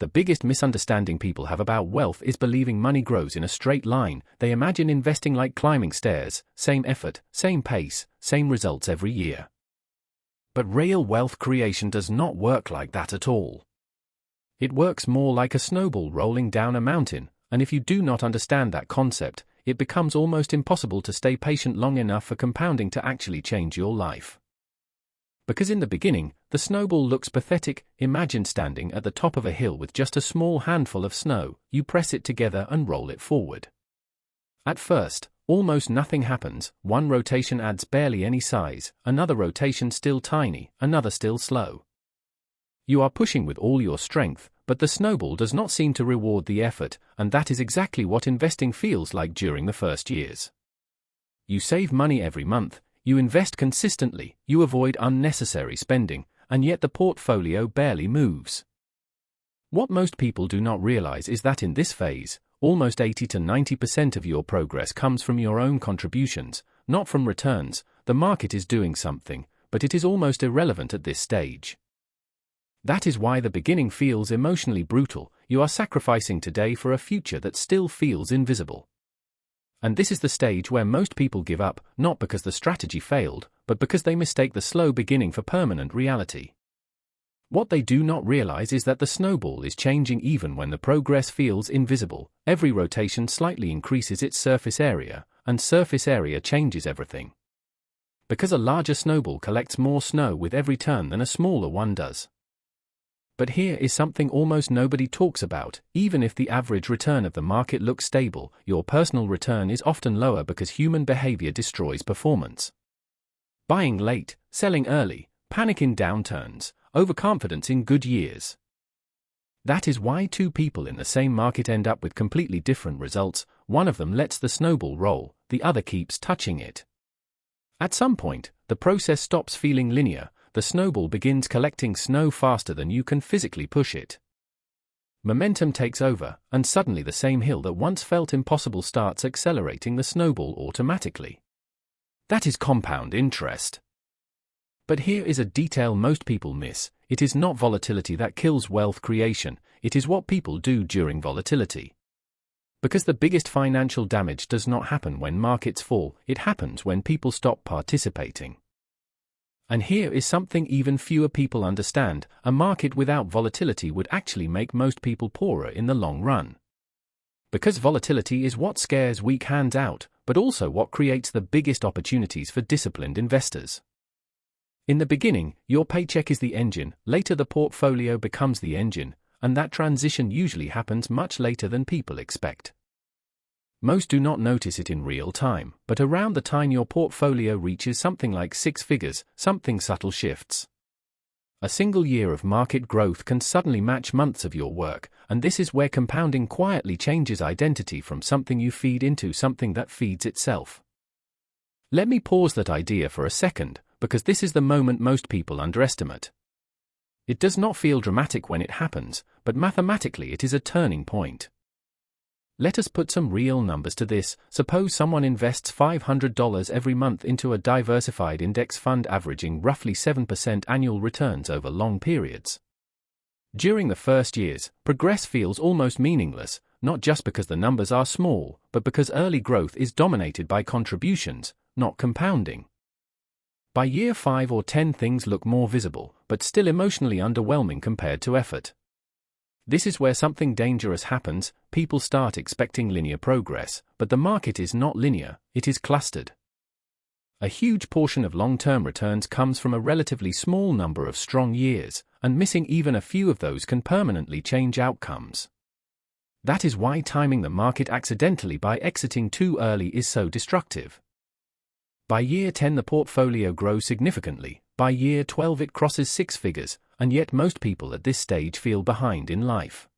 The biggest misunderstanding people have about wealth is believing money grows in a straight line. They imagine investing like climbing stairs, same effort, same pace, same results every year. But real wealth creation does not work like that at all. It works more like a snowball rolling down a mountain, and if you do not understand that concept, it becomes almost impossible to stay patient long enough for compounding to actually change your life. Because in the beginning, the snowball looks pathetic. Imagine standing at the top of a hill with just a small handful of snow. You press it together and roll it forward. At first, almost nothing happens. One rotation adds barely any size, another rotation still tiny, another still slow. You are pushing with all your strength, but the snowball does not seem to reward the effort, and that is exactly what investing feels like during the first years. You save money every month, you invest consistently, you avoid unnecessary spending, and yet the portfolio barely moves. What most people do not realize is that in this phase, almost 80 to 90% of your progress comes from your own contributions, not from returns. The market is doing something, but it is almost irrelevant at this stage. That is why the beginning feels emotionally brutal. You are sacrificing today for a future that still feels invisible. And this is the stage where most people give up, not because the strategy failed, but because they mistake the slow beginning for permanent reality. What they do not realize is that the snowball is changing even when the progress feels invisible. Every rotation slightly increases its surface area, and surface area changes everything. Because a larger snowball collects more snow with every turn than a smaller one does. But here is something almost nobody talks about. Even if the average return of the market looks stable, your personal return is often lower because human behavior destroys performance. Buying late, selling early, panic in downturns, overconfidence in good years. That is why two people in the same market end up with completely different results. One of them lets the snowball roll, the other keeps touching it. At some point, the process stops feeling linear. The snowball begins collecting snow faster than you can physically push it. Momentum takes over, and suddenly the same hill that once felt impossible starts accelerating the snowball automatically. That is compound interest. But here is a detail most people miss. It is not volatility that kills wealth creation, it is what people do during volatility. Because the biggest financial damage does not happen when markets fall, it happens when people stop participating. And here is something even fewer people understand: a market without volatility would actually make most people poorer in the long run. Because volatility is what scares weak hands out, but also what creates the biggest opportunities for disciplined investors. In the beginning, your paycheck is the engine, later the portfolio becomes the engine, and that transition usually happens much later than people expect. Most do not notice it in real time, but around the time your portfolio reaches something like 6 figures, something subtle shifts. A single year of market growth can suddenly match months of your work, and this is where compounding quietly changes identity from something you feed into something that feeds itself. Let me pause that idea for a second, because this is the moment most people underestimate. It does not feel dramatic when it happens, but mathematically it is a turning point. Let us put some real numbers to this. Suppose someone invests $500 every month into a diversified index fund averaging roughly 7% annual returns over long periods. During the first years, progress feels almost meaningless, not just because the numbers are small, but because early growth is dominated by contributions, not compounding. By year 5 or 10 things look more visible, but still emotionally underwhelming compared to effort. This is where something dangerous happens. People start expecting linear progress, but the market is not linear, it is clustered. A huge portion of long-term returns comes from a relatively small number of strong years, and missing even a few of those can permanently change outcomes. That is why timing the market accidentally by exiting too early is so destructive. By year 10 the portfolio grows significantly, by year 12 it crosses 6 figures, and yet most people at this stage feel behind in life.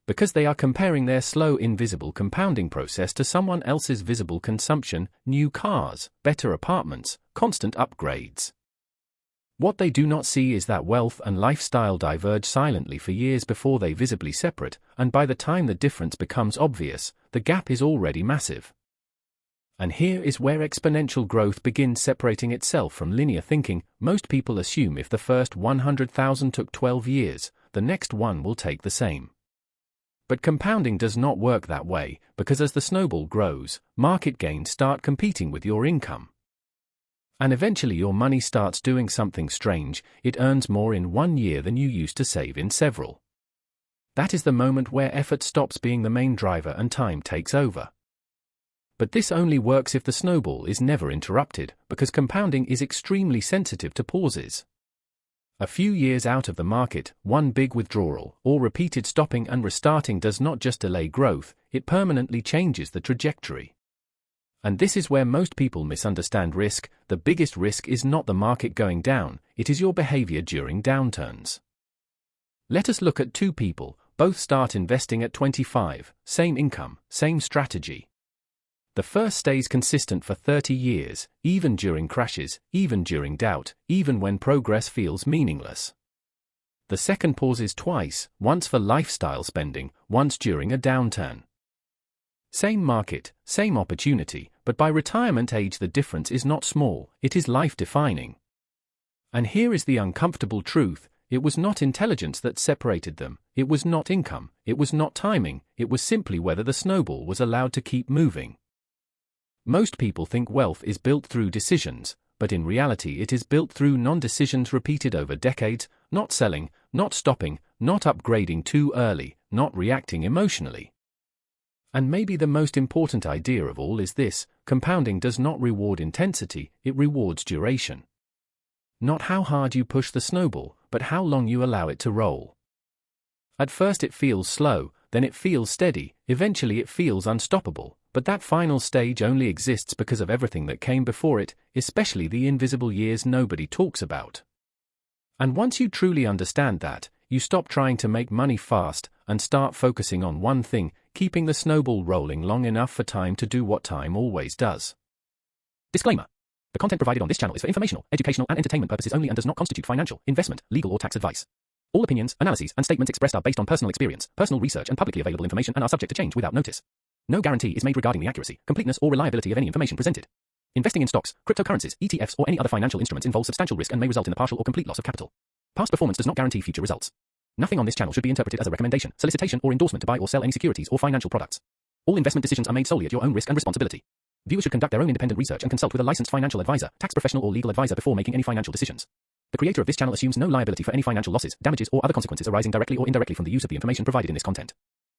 Because they are comparing their slow invisible compounding process to someone else's visible consumption: new cars, better apartments, constant upgrades. What they do not see is that wealth and lifestyle diverge silently for years before they visibly separate, and by the time the difference becomes obvious, the gap is already massive. And here is where exponential growth begins separating itself from linear thinking. Most people assume if the first 100,000 took 12 years, the next one will take the same. But compounding does not work that way, because as the snowball grows, market gains start competing with your income. And eventually your money starts doing something strange. It earns more in 1 year than you used to save in several. That is the moment where effort stops being the main driver and time takes over. But this only works if the snowball is never interrupted, because compounding is extremely sensitive to pauses. A few years out of the market, one big withdrawal, or repeated stopping and restarting does not just delay growth, it permanently changes the trajectory. And this is where most people misunderstand risk. The biggest risk is not the market going down, it is your behavior during downturns. Let us look at two people, both start investing at 25, same income, same strategy. The first stays consistent for 30 years, even during crashes, even during doubt, even when progress feels meaningless. The second pauses twice, once for lifestyle spending, once during a downturn. Same market, same opportunity, but by retirement age the difference is not small, it is life-defining. And here is the uncomfortable truth: it was not intelligence that separated them, it was not income, it was not timing, it was simply whether the snowball was allowed to keep moving. Most people think wealth is built through decisions, but in reality it is built through non-decisions repeated over decades: not selling, not stopping, not upgrading too early, not reacting emotionally. And maybe the most important idea of all is this: compounding does not reward intensity, it rewards duration. Not how hard you push the snowball, but how long you allow it to roll. At first it feels slow, then it feels steady, eventually it feels unstoppable. But that final stage only exists because of everything that came before it, especially the invisible years nobody talks about. And once you truly understand that, you stop trying to make money fast and start focusing on one thing: keeping the snowball rolling long enough for time to do what time always does. Disclaimer: the content provided on this channel is for informational, educational, and entertainment purposes only and does not constitute financial, investment, legal, or tax advice. All opinions, analyses, and statements expressed are based on personal experience, personal research, and publicly available information and are subject to change without notice. No guarantee is made regarding the accuracy, completeness, or reliability of any information presented. Investing in stocks, cryptocurrencies, ETFs, or any other financial instruments involves substantial risk and may result in the partial or complete loss of capital. Past performance does not guarantee future results. Nothing on this channel should be interpreted as a recommendation, solicitation, or endorsement to buy or sell any securities or financial products. All investment decisions are made solely at your own risk and responsibility. Viewers should conduct their own independent research and consult with a licensed financial advisor, tax professional, or legal advisor before making any financial decisions. The creator of this channel assumes no liability for any financial losses, damages, or other consequences arising directly or indirectly from the use of the information provided in this content.